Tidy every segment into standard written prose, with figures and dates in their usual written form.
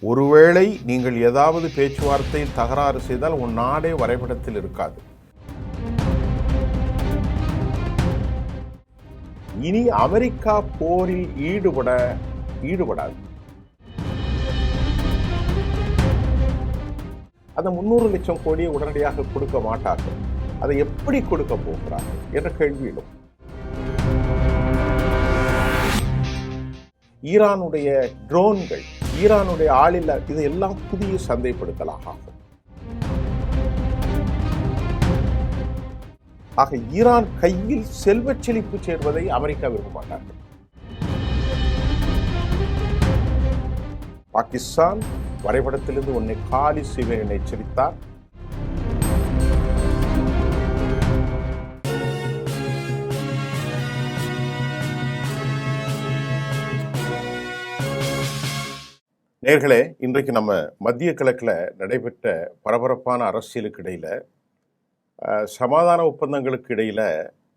ஒருவேளை நீங்கள் ஏதாவது பேச்சுவார்த்தையில் தகராறு செய்தால் உன் நாடே வரைபடத்தில் இருக்காது. இனி அமெரிக்கா போரில் ஈடுபடாது. அந்த 300 லட்சம் கோடியை உடனடியாக கொடுக்க மாட்டார்கள். அதை எப்படி கொடுக்க போகிறார்கள் என்ற கேள்வியிலும் ஈரானுடைய ட்ரோன்கள், ஈரானுடைய ஆளில்லா, இதையெல்லாம் புதிய சந்தைப்படுத்தலாக ஆகும். ஆக ஈரான் கையில் செல்வச் செழிப்பு சேர்வதை அமெரிக்கா விரும்ப மாட்டார்கள். பாகிஸ்தான் வரைபடத்திலிருந்து உன்னை காலி செய்வேன் என எச்சரித்தார். நேர்களே, இன்றைக்கு நம்ம மத்திய கிழக்கில் நடைபெற்ற பரபரப்பான அரசியலுக்கு இடையில, சமாதான ஒப்பந்தங்களுக்கு இடையில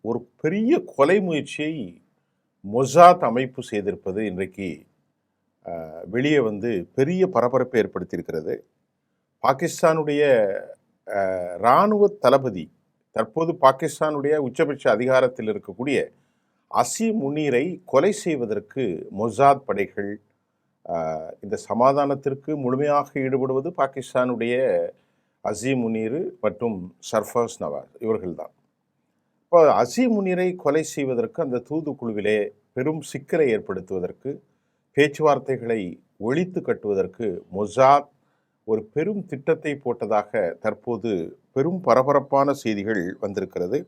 ஒரு பெரிய கொலை முயற்சியை மொசாத் அமைப்பு செய்திருப்பது இன்றைக்கு வெளியே பெரிய பரபரப்பை ஏற்படுத்தியிருக்கிறது. பாகிஸ்தானுடைய இராணுவ தளபதி, தற்போது பாகிஸ்தானுடைய உச்சபட்ச அதிகாரத்தில் இருக்கக்கூடிய அசீம் முனீரை கொலை செய்வதற்கு மொசாத் படைகள், இந்த சமாதானத்திற்கு முழுமையாக ஈடுபடுவது பாகிஸ்தானுடைய அசீம் முனீர் மற்றும் சர்ஃபர்ஸ் நவாஸ் இவர்கள்தான். இப்போ அசீம் முனீரை கொலை செய்வதற்கு அந்த தூதுக்குழுவிலே பெரும் சிக்கலை ஏற்படுத்துவதற்கு, பேச்சுவார்த்தைகளை ஒழித்து கட்டுவதற்கு மொசாத் ஒரு பெரும் திட்டத்தை போட்டதாக தற்போது பெரும் பரபரப்பான செய்திகள் வந்திருக்கிறது.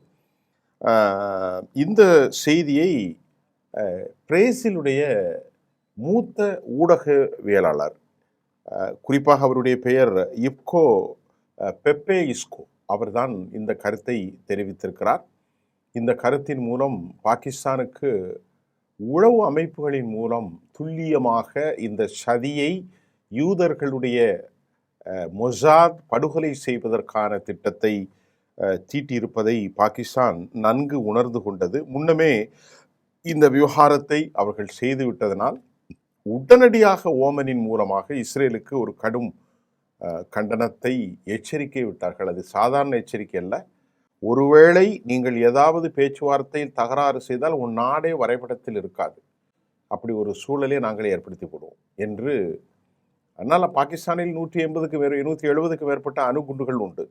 இந்த செய்தியை பிரேசிலுடைய மூத்த ஊடகவியலாளர், குறிப்பாக அவருடைய பெயர் இப்கோ பெப்பே இஸ்கோ, அவர்தான் இந்த கருத்தை தெரிவித்திருக்கிறார். இந்த கருத்தின் மூலம் பாகிஸ்தானுக்கு உளவு அமைப்புகளின் மூலம் துல்லியமாக இந்த சதியை யூதர்களுடைய மொசாத் படுகொலை செய்வதற்கான திட்டத்தை தீட்டியிருப்பதை பாகிஸ்தான் நன்கு உணர்ந்து கொண்டது. முன்னமே இந்த விவகாரத்தை அவர்கள் செய்துவிட்டதனால் உடனடியாக ஓமனின் மூலமாக இஸ்ரேலுக்கு ஒரு கடும் கண்டனத்தை, எச்சரிக்கை விட்டார்கள். அது சாதாரண எச்சரிக்கை அல்ல. ஒருவேளை நீங்கள் ஏதாவது பேச்சுவார்த்தையில் தகராறு செய்தால் உன் நாடே வரைபடத்தில் இருக்காது, அப்படி ஒரு சூழலை நாங்களே ஏற்படுத்தி போடுவோம் என்று. அதனால் பாகிஸ்தானில் 170க்கு மேற்பட்ட அணுகுண்டுகள் உண்டு.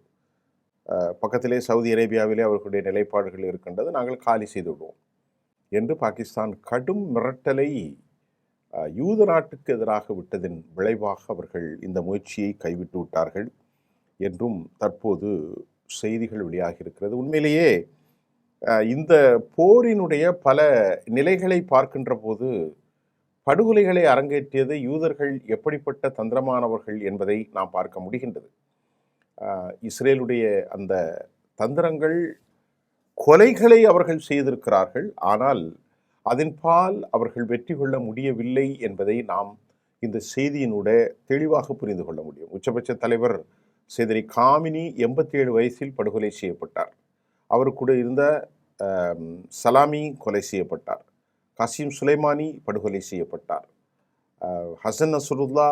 பக்கத்திலே சவுதி அரேபியாவிலே அவர்களுடைய நிலைப்பாடுகள் இருக்கின்றது. நாங்கள் காலி செய்து விடுவோம் என்று பாகிஸ்தான் கடும் மிரட்டலை யூத நாட்டுக்கு எதிராக விட்டதின் விளைவாக அவர்கள் இந்த முயற்சியை கைவிட்டு விட்டார்கள் என்றும் தற்போது செய்திகள் வெளியாகி இருக்கிறது. உண்மையிலேயே இந்த போரினுடைய பல நிலைகளை பார்க்கின்ற போது படுகொலைகளை அரங்கேற்றியது யூதர்கள் எப்படிப்பட்ட தந்திரமானவர்கள் என்பதை நாம் பார்க்க முடிகின்றது. இஸ்ரேலுடைய அந்த தந்திரங்கள், கொலைகளை அவர்கள் செய்திருக்கிறார்கள், ஆனால் அதன்பால் அவர்கள் வெற்றி கொள்ள முடியவில்லை என்பதை நாம் இந்த செய்தியினுடைய தெளிவாக புரிந்து கொள்ள முடியும். உச்சபட்ச தலைவர் சேதரி காமினி 87 வயசில் படுகொலை செய்யப்பட்டார். அவர் கூட இருந்த சலாமி கொலை செய்யப்பட்டார். கசீம் சுலைமானி படுகொலை செய்யப்பட்டார். ஹசன் நசுருல்லா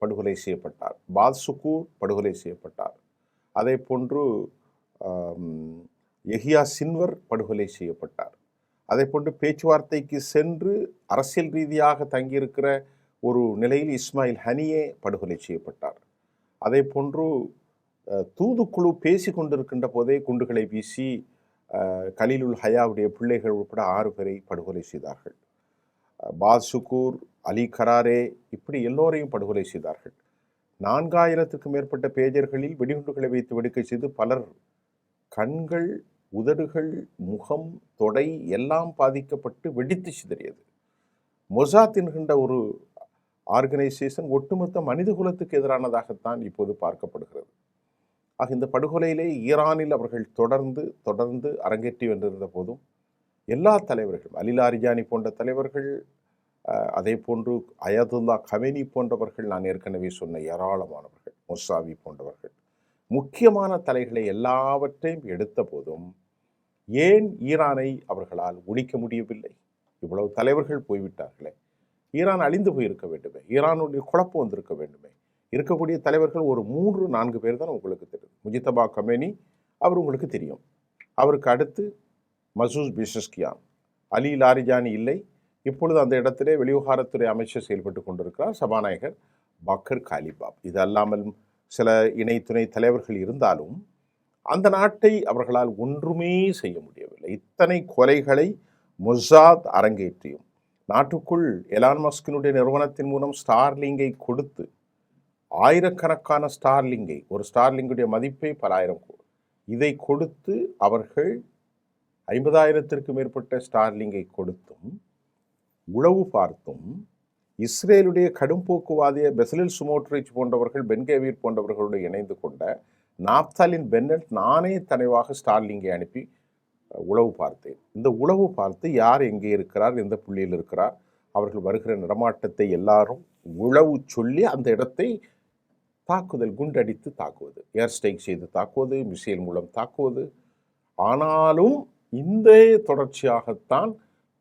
படுகொலை செய்யப்பட்டார். பாத்சுக்கூர் படுகொலை செய்யப்பட்டார். அதே போன்று யஹியா சின்வர் படுகொலை செய்யப்பட்டார். அதே போன்று பேச்சுவார்த்தைக்கு சென்று அரசியல் ரீதியாக தங்கியிருக்கிற ஒரு நிலையில் இஸ்மாயில் ஹனியே படுகொலை செய்யப்பட்டார். அதே போன்று தூதுக்குழு பேசி கொண்டிருக்கின்ற போதே குண்டுகளை வீசி கலீலுல் ஹயாவுடைய பிள்ளைகள் உட்பட 6 பேரை படுகொலை செய்தார்கள். பாத்சுக்கூர், அலி கராரே, இப்படி எல்லோரையும் படுகொலை செய்தார்கள். 4000க்கும் மேற்பட்ட பேஜர்களில் வெடிகுண்டுகளை வைத்து வெடிக்கை செய்து பலர் கண்கள், உதடுகள், முகம், தொடை எல்லாம் பாதிக்கப்பட்டு வெடித்து சிதறியது. மொசாத் என்கின்ற ஒரு ஆர்கனைசேஷன் ஒட்டுமொத்த மனித குலத்துக்கு எதிரானதாகத்தான் இப்போது பார்க்கப்படுகிறது. ஆக இந்த படுகொலையிலே ஈரானில் அவர்கள் தொடர்ந்து அரங்கேற்றி வந்திருந்த போதும் எல்லா தலைவர்களும், அலி லாரிஜானி போன்ற தலைவர்கள், அதே போன்று அயதுல்லா கமேனி போன்றவர்கள், நான் ஏற்கனவே சொன்ன ஏராளமானவர்கள், மொசாவி போன்றவர்கள், முக்கியமான தலைகளை எல்லாவற்றையும் எடுத்த போதும் ஏன் ஈரானை அவர்களால் ஒழிக்க முடியவில்லை? இவ்வளவு தலைவர்கள் போய்விட்டார்களே, ஈரான் அழிந்து போயிருக்க வேண்டுமே, ஈரானுடைய குழப்பம் வந்திருக்க வேண்டுமே. இருக்கக்கூடிய தலைவர்கள் ஒரு 3-4 பேர் தான் உங்களுக்கு தெரியும். முஜித்தபா கமேனி, அவர் உங்களுக்கு தெரியும். அவருக்கு அடுத்து மசூத் பெஷஸ்கியான், அலி லாரிஜானி இல்லை, இப்பொழுது அந்த இடத்திலே வெளிவிவகாரத்துறை அமைச்சர் செயல்பட்டு கொண்டிருக்கிறார் சபாநாயகர் பக்கர் காலிபாப். இது அல்லாமல் சில இணை துணை தலைவர்கள் இருந்தாலும் அந்த நாட்டை அவர்களால் ஒன்றுமே செய்ய முடியவில்லை. இத்தனை கொலைகளை மொசாத் அரங்கேற்றியும் நாட்டுக்குள் எலான் மஸ்கினுடைய நிறுவனத்தின் மூலம் ஸ்டார்லிங்கை கொடுத்து ஆயிரக்கணக்கான ஸ்டார்லிங்கை, ஒரு ஸ்டார்லிங்குடைய மதிப்பே பல ஆயிரம் கோடி, இதை கொடுத்து அவர்கள் 50,000த்திற்கும் மேற்பட்ட ஸ்டார்லிங்கை கொடுத்தும் உளவு பார்த்தும் இஸ்ரேலுடைய கடும் போக்குவாதிய பெசலில் சுமோட்ரிச் போன்றவர்கள், பென்கேவீர் போன்றவர்களோடு இணைந்து கொண்ட நாப்தாலின் பென்னட் நானே தனைவாக ஸ்டார்லிங்கை அனுப்பி உளவு பார்த்தேன். இந்த உளவு பார்த்து யார் எங்கே இருக்கிறார், எந்த புள்ளியில் இருக்கிறார், அவர்கள் வருகிற நடமாட்டத்தை எல்லாரும் உளவு சொல்லி அந்த இடத்தை தாக்குதல், குண்டடித்து தாக்குவது, ஏர் ஸ்ட்ரைக் செய்து தாக்குவது, மிசைல் மூலம் தாக்குவது. ஆனாலும் இந்த தொடர்ச்சியாகத்தான்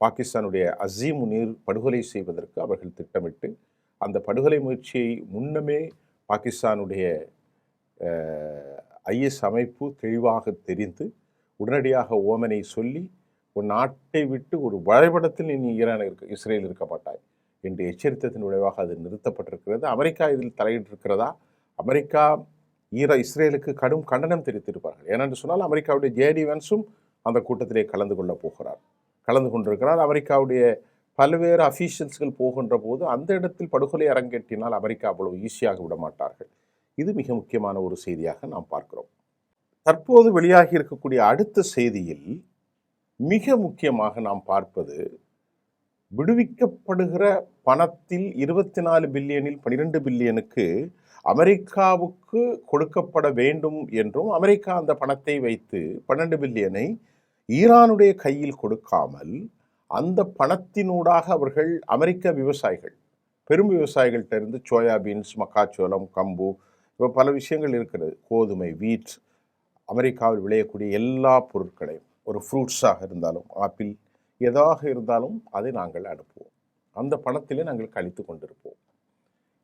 பாகிஸ்தானுடைய அசீம் முனீர் படுகொலை செய்வதற்கு அவர்கள் திட்டமிட்டு அந்த படுகொலை முயற்சியை முன்னமே பாகிஸ்தானுடைய ஐஎஸ் அமைப்பு தெளிவாக தெரிந்து உடனடியாக ஓமனை சொல்லி ஒரு நாட்டை விட்டு ஒரு வரைபடத்தில் நீ இஸ்ரேல் இருக்க மாட்டாய் என்று எச்சரித்ததன் விளைவாக அது நிறுத்தப்பட்டிருக்கிறது. அமெரிக்கா இதில் தலையிட்டிருக்கிறதா? அமெரிக்கா இஸ்ரேலுக்கு கடும் கண்டனம் தெரிவித்திருப்பார்கள். ஏனென்று சொன்னால் அமெரிக்காவுடைய ஜேடி வென்ஸும் அந்த கூட்டத்திலே கலந்து கொண்டிருக்கிறார். அமெரிக்காவுடைய பல்வேறு அஃபீஷியல்ஸ்கள் போகின்ற போது அந்த இடத்தில் படுகொலை அரங்கேற்றினால் அமெரிக்கா அவ்வளவு ஈஸியாக விட மாட்டார்கள். இது மிக முக்கியமான ஒரு செய்தியாக நாம் பார்க்கிறோம். தற்போது வெளியாகி இருக்கக்கூடிய அடுத்த செய்தியில் மிக முக்கியமாக நாம் பார்ப்பது, விடுவிக்கப்படுகிற பணத்தில் 24 பில்லியனில் 12 பில்லியனுக்கு அமெரிக்காவுக்கு கொடுக்கப்பட வேண்டும் என்றும், அமெரிக்கா அந்த பணத்தை வைத்து 12 பில்லியனை ஈரானுடைய கையில் கொடுக்காமல் அந்த பணத்தினூடாக அவர்கள் அமெரிக்க விவசாயிகள், பெரும் விவசாயிகள்கிட்ட இருந்து சோயாபீன்ஸ், மக்காச்சோளம், கம்பு, இப்போ பல விஷயங்கள் இருக்கிறது, கோதுமை, வீட், அமெரிக்காவில் விளையக்கூடிய எல்லா பொருட்களையும், ஒரு ஃப்ரூட்ஸாக இருந்தாலும் ஆப்பிள் எதாக இருந்தாலும் அதை நாங்கள் அனுப்புவோம். அந்த பணத்திலே நாங்கள் கழித்து கொண்டிருப்போம்.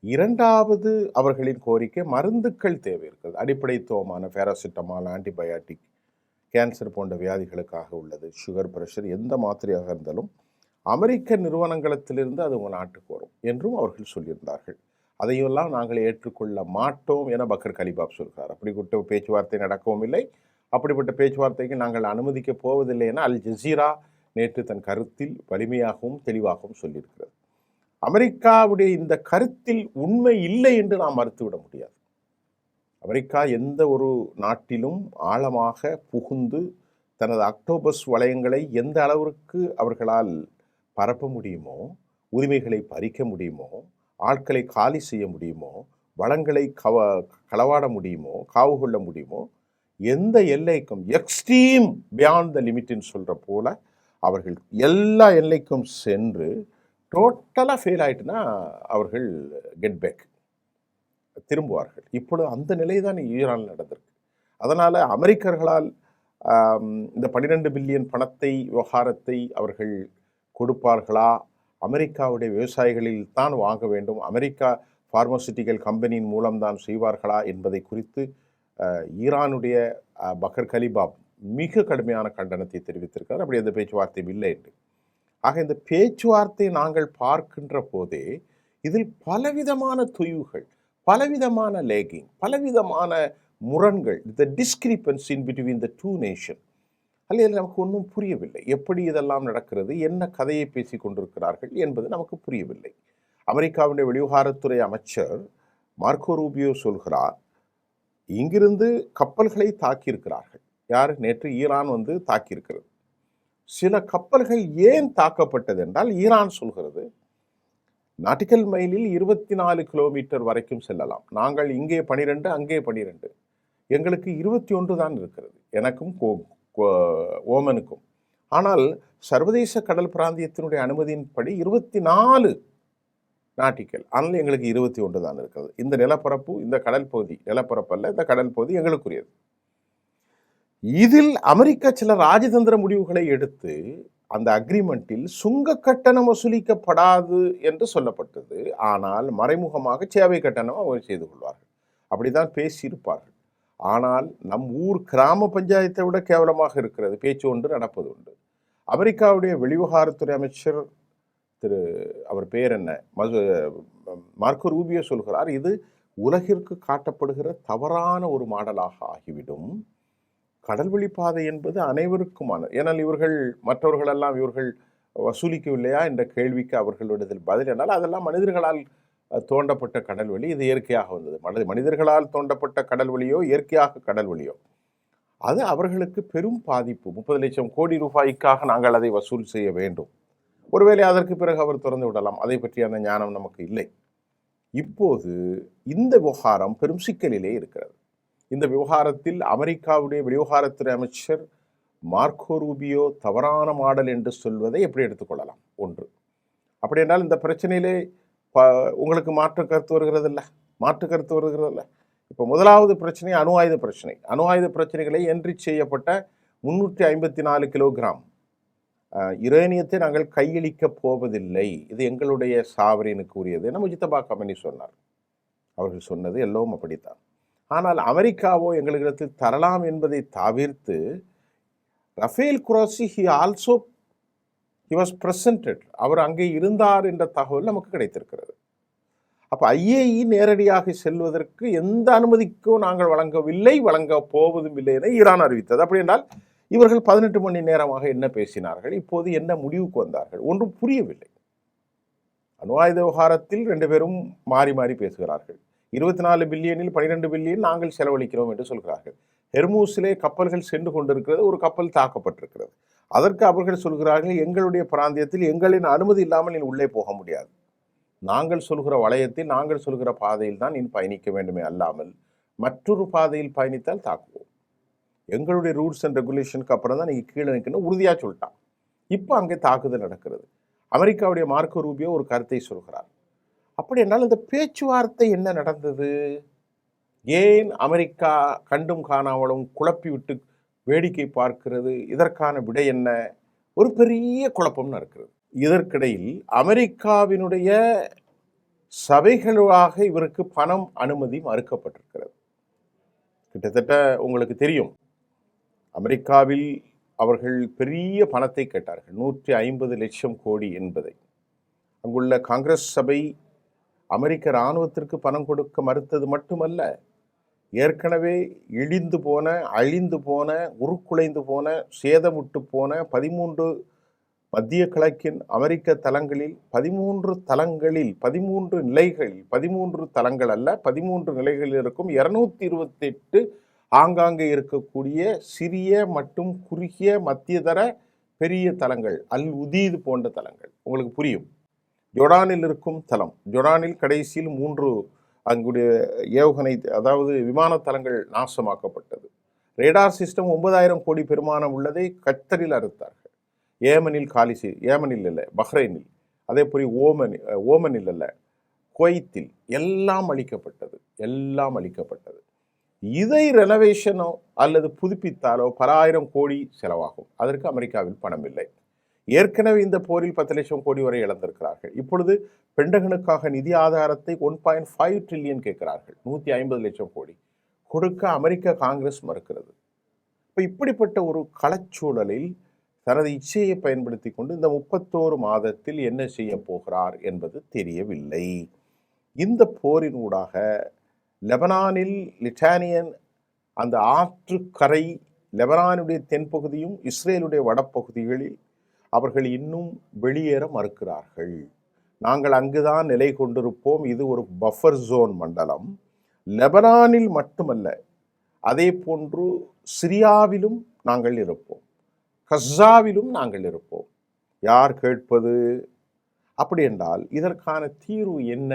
இரண்டாவது அவர்களின் கோரிக்கை, மருந்துக்கள் தேவை இருக்கிறது. அடிப்படைத்துவமான பேராசிட்டமால், ஆன்டிபயாட்டிக், கேன்சர் போன்ற வியாதிகளுக்காக உள்ளது, சுகர், பிரஷர், எந்த மாத்திரையாக இருந்தாலும் அமெரிக்க நிறுவனங்களிலிருந்து அது உங்கள் நாட்டுக்கு வரும் என்றும் அவர்கள் சொல்லியிருந்தார்கள். அதையெல்லாம் நாங்கள் ஏற்றுக்கொள்ள மாட்டோம் என பக்கர் கலிபாப் சொல்கிறார். அப்படிப்பட்ட பேச்சுவார்த்தை நடக்கவும் இல்லை, அப்படிப்பட்ட பேச்சுவார்த்தைக்கு நாங்கள் அனுமதிக்கப் போவதில்லை என அல் ஜசீரா நேற்று தன் கருத்தில் வலிமையாகவும் தெளிவாகவும் சொல்லியிருக்கிறது. அமெரிக்காவுடைய இந்த கருத்தில் உண்மை இல்லை என்று நாம் மறுத்துவிட முடியாது. அமெரிக்கா எந்த ஒரு நாட்டிலும் ஆழமாக புகுந்து தனது அக்டோபஸ் வளையங்களை எந்த அளவிற்கு அவர்களால் பரப்ப முடியுமோ, உரிமைகளை பறிக்க முடியுமோ, ஆட்களை காலி செய்ய முடியுமோ, வளங்களை களவாட முடியுமோ, காவு கொள்ள முடியுமோ, எந்த எல்லைக்கும் எக்ஸ்ட்ரீம் பியாண்ட் த லிமிட்னு சொல்கிற போல அவர்கள் எல்லா எல்லைக்கும் சென்று டோட்டலாக ஃபெயில் ஆகிட்டுனா அவர்கள் கெட் பேக், திரும்புவார்கள். இப்பொழுது அந்த நிலை தான் ஈரானில் நடந்திருக்கு. அதனால் அமெரிக்கர்களால் இந்த 12 பில்லியன் பணத்தை, விவகாரத்தை அவர்கள் கொடுப்பார்களா? அமெரிக்காவுடைய விவசாயிகளில் தான் வாங்க வேண்டும், அமெரிக்கா ஃபார்மசூட்டிக்கல் கம்பெனியின் மூலம்தான் செய்வார்களா என்பதை குறித்து ஈரானுடைய பக்கர் கலிபாப் மிக கடுமையான கண்டனத்தை தெரிவித்திருக்கிறார். அப்படி அந்த பேச்சுவார்த்தை இல்லை என்று. ஆக இந்த பேச்சுவார்த்தை நாங்கள் பார்க்கின்ற போதே இதில் பலவிதமான தொய்வுகள், பலவிதமான லேகிங், பலவிதமான முரண்கள், the discrepancy in between the two nation, அல்லது நமக்கு ஒன்றும் புரியவில்லை. எப்படி இதெல்லாம் நடக்கிறது, என்ன கதையை பேசி கொண்டிருக்கிறார்கள் என்பது நமக்கு புரியவில்லை. அமெரிக்காவுடைய வெளிவிவகாரத்துறை அமைச்சர் மார்க்கோ ரூபியோ சொல்கிறார், இங்கிருந்து கப்பல்களை தாக்கியிருக்கிறார்கள். யார்? நேற்று ஈரான் தாக்கியிருக்கிறது. சில கப்பல்கள் ஏன் தாக்கப்பட்டது என்றால், ஈரான் சொல்கிறது நாட்டிக்கல் மைலில் 24 கிலோமீட்டர் வரைக்கும் செல்லலாம், நாங்கள் இங்கே 12, அங்கே 12, எங்களுக்கு 21 தான் இருக்கிறது, எனக்கும் ஓமனுக்கும். ஆனால் சர்வதேச கடல் பிராந்தியத்தினுடைய அனுமதியின்படி 24 நாட்டிக்கல், ஆனால் எங்களுக்கு 21 தான் இருக்கிறது. இந்த நிலப்பரப்பு, இந்த கடல் பகுதி, நிலப்பரப்பு அல்ல, இந்த கடல் பகுதி எங்களுக்குரியது. இதில் அமெரிக்கா சில ராஜதந்திர முடிவுகளை எடுத்து அந்த அக்ரிமெண்டில் சுங்க கட்டணம் வசூலிக்கப்படாது என்று சொல்லப்பட்டது. ஆனால் மறைமுகமாக சேவை கட்டணம் அவர் செய்து கொள்வார்கள். அப்படிதான் பேசியிருப்பார்கள். ஆனால் நம் ஊர் கிராம பஞ்சாயத்தை விட கேவலமாக இருக்கிறது. பேச்சு ஒன்று நடப்பது உண்டு. அமெரிக்காவுடைய வெளிவிவகாரத்துறை அமைச்சர் அவர் பேர் என்ன, மார்க்கோ ரூபியோ சொல்கிறார், இது உலகிற்கு காட்டப்படுகிற தவறான ஒரு மாடலாக ஆகிவிடும். கடல்வழி பாதை என்பது அனைவருக்குமான, ஏனால் மற்றவர்களெல்லாம் இவர்கள் வசூலிக்கவில்லையா என்ற கேள்விக்கு அவர்களிடத்தில் பதில் என்றால் அதெல்லாம் மனிதர்களால் தோண்டப்பட்ட கடல்வழி, இது இயற்கையாக வந்தது. மனிதர்களால் தோண்டப்பட்ட கடல்வழியோ இயற்கையாக கடல்வழியோ அது அவர்களுக்கு பெரும் பாதிப்பு. 30 லட்சம் கோடி ரூபாய்க்காக நாங்கள் அதை வசூல் செய்ய வேண்டும். ஒருவேளை அதற்கு பிறகு அவர் திறந்து விடலாம். அதை பற்றியான ஞானம் நமக்கு இல்லை. இப்போது இந்த விவகாரம் பெரும் சிக்கலிலே இருக்கிறது. இந்த விவகாரத்தில் அமெரிக்காவுடைய வெளிவிவகாரத்துறை அமைச்சர் மார்க்கோ ரூபியோ தவறான மாடல் என்று சொல்வதை எப்படி எடுத்துக்கொள்ளலாம்? ஒன்று. அப்படி என்றால் இந்த பிரச்சனையிலே உங்களுக்கு மாற்று கருத்து வருகிறதில்ல. இப்போ முதலாவது பிரச்சனை அணு ஆயுத பிரச்சனை. அணு ஆயுத பிரச்சனைகளை என்ரிச் செய்யப்பட்ட 354 கிலோகிராம் யுரேனியத்தை நாங்கள் கையளிக்கப் போவதில்லை, இது எங்களுடைய சாவரினுக்கு உரியது என முஜித்தபா கமனி சொன்னார். அவர்கள் சொன்னது எல்லோரும் அப்படித்தான். ஆனால் அமெரிக்காவோ எங்களிடத்தில் தரலாம் என்பதை தவிர்த்து ரஃபேல் குரோசி he was presented, அவர் அங்கே இருந்தார் என்ற தகவல் நமக்கு கிடைத்திருக்கிறது. அப்போ ஐஏஇ நேரடியாக செல்வதற்கு எந்த அனுமதிக்கும் நாங்கள் வழங்கப் போவதும் இல்லை என ஈரான் அறிவித்தது. அப்படி என்றால் இவர்கள் 18 மணி நேரமாக என்ன பேசினார்கள், இப்போது என்ன முடிவுக்கு வந்தார்கள், ஒன்றும் புரியவில்லை. அணு ஆயுத விவகாரத்தில் 2 பேரும் மாறி மாறி பேசுகிறார்கள். 24 பில்லியனில் 12 பில்லியன் நாங்கள் செலவழிக்கிறோம் என்று சொல்கிறார்கள். ஹெர்மூஸிலே கப்பல்கள் சென்று கொண்டிருக்கிறது, ஒரு கப்பல் தாக்கப்பட்டிருக்கிறது. அதற்கு அவர்கள் சொல்கிறார்கள், எங்களுடைய பிராந்தியத்தில் எங்களின் அனுமதி இல்லாமல் நீ உள்ளே போக முடியாது, நாங்கள் சொல்கிற வளையத்தில் நாங்கள் சொல்கிற பாதையில் தான் நீ பயணிக்க வேண்டுமே அல்லாமல் மற்றொரு பாதையில் பயணித்தால் தாக்குவோம், எங்களுடைய ரூல்ஸ் அண்ட் ரெகுலேஷனுக்கு அப்புறம் தான் நீங்கள் கீழே நிற்கணும் உறுதியாக சொல்லிட்டான். இப்போ அங்கே தாக்குதல் நடக்கிறது. அமெரிக்காவுடைய மார்க்கோ ரூபியோ ஒரு கருத்தை சொல்கிறார். அப்படி என்றால் இந்த பேச்சுவார்த்தை என்ன நடந்தது? ஏன் அமெரிக்கா கண்டும் காணாமலும் குழப்பி விட்டு வேடிக்கை பார்க்கிறது? இதற்கான விடை என்ன? ஒரு பெரிய குழப்பம் நடக்கிறது. இதற்கிடையில் அமெரிக்காவினுடைய சபைகளாக இவருக்கு பணம் அனுமதி மறுக்கப்பட்டிருக்கிறது. கிட்டத்தட்ட உங்களுக்கு தெரியும், அமெரிக்காவில் அவர்கள் பெரிய பணத்தை கேட்டார்கள், 150 லட்சம் கோடி என்பதை. அங்குள்ள காங்கிரஸ் சபை அமெரிக்க இராணுவத்திற்கு பணம் கொடுக்க மறுத்தது மட்டுமல்ல, ஏற்கனவே இழிந்து போன, அழிந்து போன, உருக்குலைந்து போன, சேதமுட்டு போன 13 மத்திய கிழக்கின் அமெரிக்க தளங்களில் 13 தளங்களில் 13 நிலைகளில் 13 தளங்கள் அல்ல 13 நிலைகளில் இருக்கும் 228 ஆங்காங்கே இருக்கக்கூடிய சிறிய மற்றும் குறுகிய மத்தியதர பெரிய தளங்கள், அல் உதீது போன்ற தளங்கள் உங்களுக்கு புரியும். ஜோர்டானில் இருக்கும் தளம், ஜோர்டானில் கடைசியில் 3 அங்குடைய ஏவுகணை அதாவது விமான தளங்கள் நாசமாக்கப்பட்டது. ரேடார் சிஸ்டம் 9000 கோடி பெருமானம் உள்ளதை கத்தரில் அறுத்தார்கள். ஏமனில் இல்லை, பஹ்ரைனில், அதே போல் ஓமனில் அல்ல, குவைத்தில் எல்லாம் அளிக்கப்பட்டது. இதை ரெனோவேஷனோ அல்லது புதுப்பித்தாலோ பல 1000 கோடி செலவாகும். அதற்கு அமெரிக்காவில் பணம் இல்லை. ஏற்கனவே இந்த போரில் 10 லட்சம் கோடி வரை இழந்திருக்கிறார்கள். இப்பொழுது பெண்டகனுக்காக நிதி ஆதாரத்தை 1.5 ட்ரில்லியன் கேட்கிறார்கள். 150 லட்சம் கோடி கொடுக்க அமெரிக்க காங்கிரஸ் மறுக்கிறது. இப்போ இப்படிப்பட்ட ஒரு களச்சூழலில் தனது இச்சையை பயன்படுத்தி கொண்டு இந்த 31 மாதத்தில் என்ன செய்ய போகிறார் என்பது தெரியவில்லை. இந்த போரின் ஊடாக லெபனானில் லிட்டானியன் அந்த ஆற்றுக்கரை, லெபனானுடைய தென்பகுதியும் இஸ்ரேலுடைய வடப்பகுதிகளில் அவர்கள் இன்னும் வெளியேற மறுக்கிறார்கள். நாங்கள் அங்குதான் நிலை கொண்டிருப்போம், இது ஒரு பஃபர் ஜோன் மண்டலம். லெபனானில் மட்டுமல்ல, அதே போன்று சிரியாவிலும் நாங்கள் இருப்போம், கஸாவிலும் நாங்கள் இருப்போம். யார் கேட்பது? அப்படி என்றால் இதற்கான தீர்வு என்ன?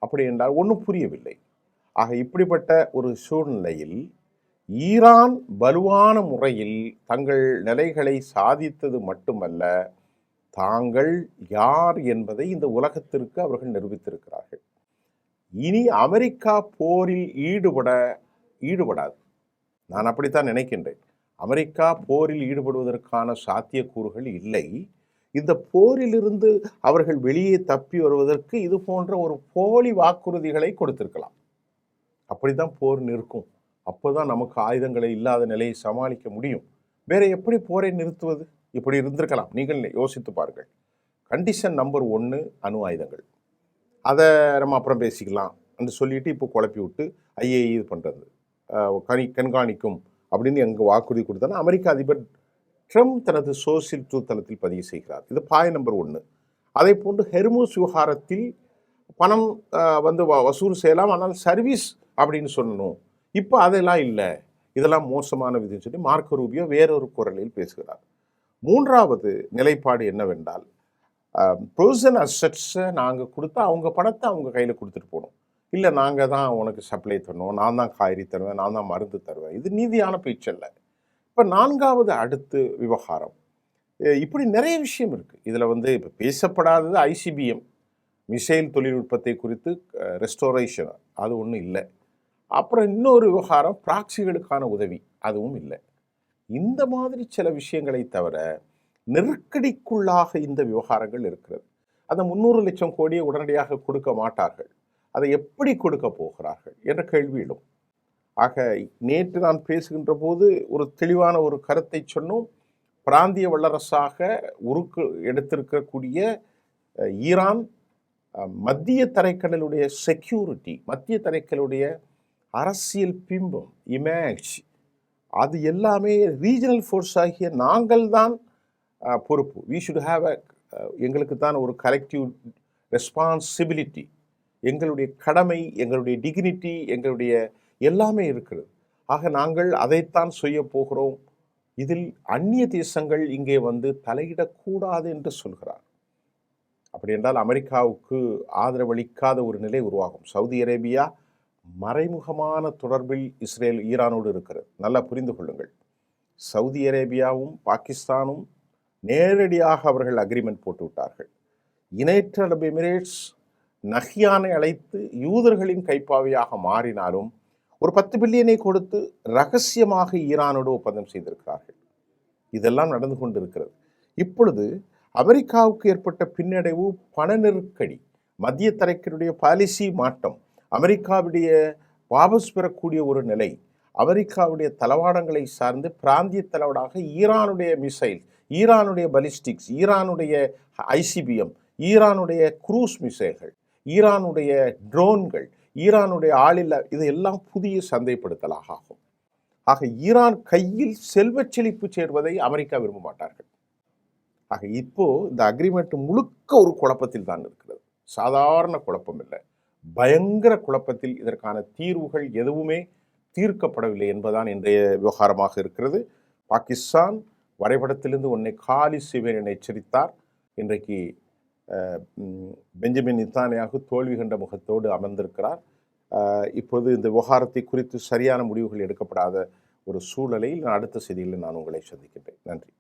அப்படி என்றால் ஒன்றும் புரியவில்லை. ஆக இப்படிப்பட்ட ஒரு சூழ்நிலையில் ஈரான் வலுவான முறையில் தங்கள் நிலைகளை சாதித்தது மட்டுமல்ல, தாங்கள் யார் என்பதை இந்த உலகத்திற்கு அவர்கள் நிரூபித்திருக்கிறார்கள். இனி அமெரிக்கா போரில் ஈடுபடாது, நான் அப்படித்தான் நினைக்கின்றேன். அமெரிக்கா போரில் ஈடுபடுவதற்கான சாத்தியக்கூறுகள் இல்லை. இந்த போரிலிருந்து அவர்கள் வெளியே தப்பி வருவதற்கு இது போன்ற ஒரு போலி வாக்குறுதிகளை கொடுத்திருக்கலாம். அப்படிதான் போர் நிற்கும். அப்போதான் நமக்கு ஆயுதங்களை இல்லாத நிலையை சமாளிக்க முடியும். வேற எப்படி போரை நிறுத்துவது? இப்படி இருந்திருக்கலாம். நீங்கள் யோசித்து பாருங்கள். கண்டிஷன் நம்பர் 1 அணு ஆயுதங்கள். அதை நம்ம அப்புறம் பேசிக்கலாம் என்று சொல்லிட்டு இப்போ குழப்பி விட்டு ஐஏஇ இது பண்ணுறது கண்காணிக்கும் அப்படின்னு எங்கள் வாக்குறுதி கொடுத்தாலும் அமெரிக்க அதிபர் ட்ரம்ப் தனது சோசியல் தளத்தில் பதிவு செய்கிறார். இது பாய் நம்பர் 1. அதே போன்று ஹெர்மூஸ் விவகாரத்தில் பணம் வந்து வசூல் செய்யலாம், ஆனால் சர்வீஸ் அப்படின்னு சொல்லணும். இப்போ அதெல்லாம் இல்லை, இதெல்லாம் மோசமான விதின்னு சொல்லி மார்க்கோ ரூபியோ வேறொரு குரலில் பேசுகிறார். 3வது நிலைப்பாடு என்னவென்றால், ப்ரொவிஷன் அசட்ஸை நாங்கள் கொடுத்தா அவங்க பணத்தை அவங்க கையில் கொடுத்துட்டு போகணும். இல்லை நாங்கள் தான் உனக்கு சப்ளை தருவோம், நான் தான் காய்கறி தருவேன், நான் தான் மருந்து தருவேன். இது நீதியான பேச்சல்ல. இப்போ 4வது அடுத்து விவகாரம். இப்படி நிறைய விஷயம் இருக்குது. இதில் வந்து இப்போ பேசப்படாதது ஐசிபிஎம் மிசைல் தொழில்நுட்பத்தை குறித்து ரெஸ்டோரேஷன், அது ஒன்றும் இல்லை. அப்புறம் இன்னொரு விவகாரம் ப்ராக்சிகளுக்கான உதவி, அதுவும் இல்லை. இந்த மாதிரி சில விஷயங்களை தவிர நெருக்கடிக்குள்ளாக இந்த விவகாரங்கள் இருக்கிறது. அந்த 300 லட்சம் கோடியை உடனடியாக கொடுக்க மாட்டார்கள். அதை எப்படி கொடுக்க போகிறார்கள் என்ற கேள்வி எழும். ஆக நேற்று நான் பேசுகின்ற போது ஒரு தெளிவான ஒரு கருத்தை சொன்னோம். பிராந்திய வல்லரசாக எடுத்திருக்கக்கூடிய ஈரான் மத்திய தரைக்கடலுடைய செக்யூரிட்டி, மத்திய தரைக்கடலுடைய அரசியல் பிம்பம், இமேஜ், அது எல்லாமே ரீஜனல் ஃபோர்ஸ் ஆகிய நாங்கள் தான் பொறுப்பு. வி ஷுட் ஹாவ் எங்களுக்கு தான் ஒரு கலெக்டிவ் ரெஸ்பான்சிபிலிட்டி, எங்களுடைய கடமை, எங்களுடைய டிக்னிட்டி, எங்களுடைய எல்லாமே இருக்கிறது. ஆக நாங்கள் அதைத்தான் செய்ய போகிறோம். இதில் அந்நிய தேசங்கள் இங்கே வந்து தலையிடக்கூடாது என்று சொல்கிறார். அப்படி என்றால் அமெரிக்காவுக்கு ஆதரவளிக்காத ஒரு நிலை உருவாகும். சவுதி அரேபியா மறைமுகமான தொடர்பில் இஸ்ரேல் ஈரானோடு இருக்கிறது. நல்லா புரிந்து கொள்ளுங்கள். சவுதி அரேபியாவும் பாகிஸ்தானும் நேரடியாக அவர்கள் அக்ரிமெண்ட் போட்டு விட்டார்கள். யுனைடெட் அரப் எமிரேட்ஸ் நஹ்யானை அழைத்து யூதர்களின் கைப்பாவையாக மாறினாலும் ஒரு 10 பில்லியனை கொடுத்து ரகசியமாக ஈரானோடு ஒப்பந்தம் செய்திருக்கிறார்கள். இதெல்லாம் நடந்து கொண்டிருக்கிறது. இப்பொழுது அமெரிக்காவுக்கு ஏற்பட்ட பின்னடைவு, பண நெருக்கடி, மத்திய தரைக்கடலுடைய பாலிசி மாற்றம், அமெரிக்காவுடைய வாபஸ் பெறக்கூடிய ஒரு நிலை, அமெரிக்காவுடைய தளவாடங்களை சார்ந்து பிராந்திய தளவாடாக ஈரானுடைய மிசைல், ஈரானுடைய பலிஸ்டிக்ஸ், ஈரானுடைய ஐசிபிஎம், ஈரானுடைய குரூஸ் மிசைல்கள், ஈரானுடைய ட்ரோன்கள், ஈரானுடைய ஆளில்லா, இதையெல்லாம் புதிய சந்தைப்படுத்தலாக ஆகும். ஆக ஈரான் கையில் செல்வச் செழிப்பு சேர்வதை அமெரிக்கா விரும்ப மாட்டார்கள். ஆக இப்போ இந்த அக்ரிமெண்ட் முழுக்க ஒரு குழப்பத்தில் தான் இருக்கிறது. சாதாரண குழப்பம் இல்லை, பயங்கர குழப்பத்தில். இதற்கான தீர்வுகள் எதுவுமே தீர்க்கப்படவில்லை என்பதுதான் இன்றைய விவகாரமாக இருக்கிறது. பாகிஸ்தான் வரைபடத்திலிருந்து உன்னை காலி செய்வேன் என எச்சரித்தார். இன்றைக்கு பெஞ்சமின் நெத்தன்யாகு தோல்வி கண்ட முகத்தோடு அமர்ந்திருக்கிறார். இப்போது இந்த விவகாரத்தை குறித்து சரியான முடிவுகள் எடுக்கப்படாத ஒரு சூழலில் அடுத்த செய்திகளில் நான் உங்களை சந்திக்கின்றேன். நன்றி.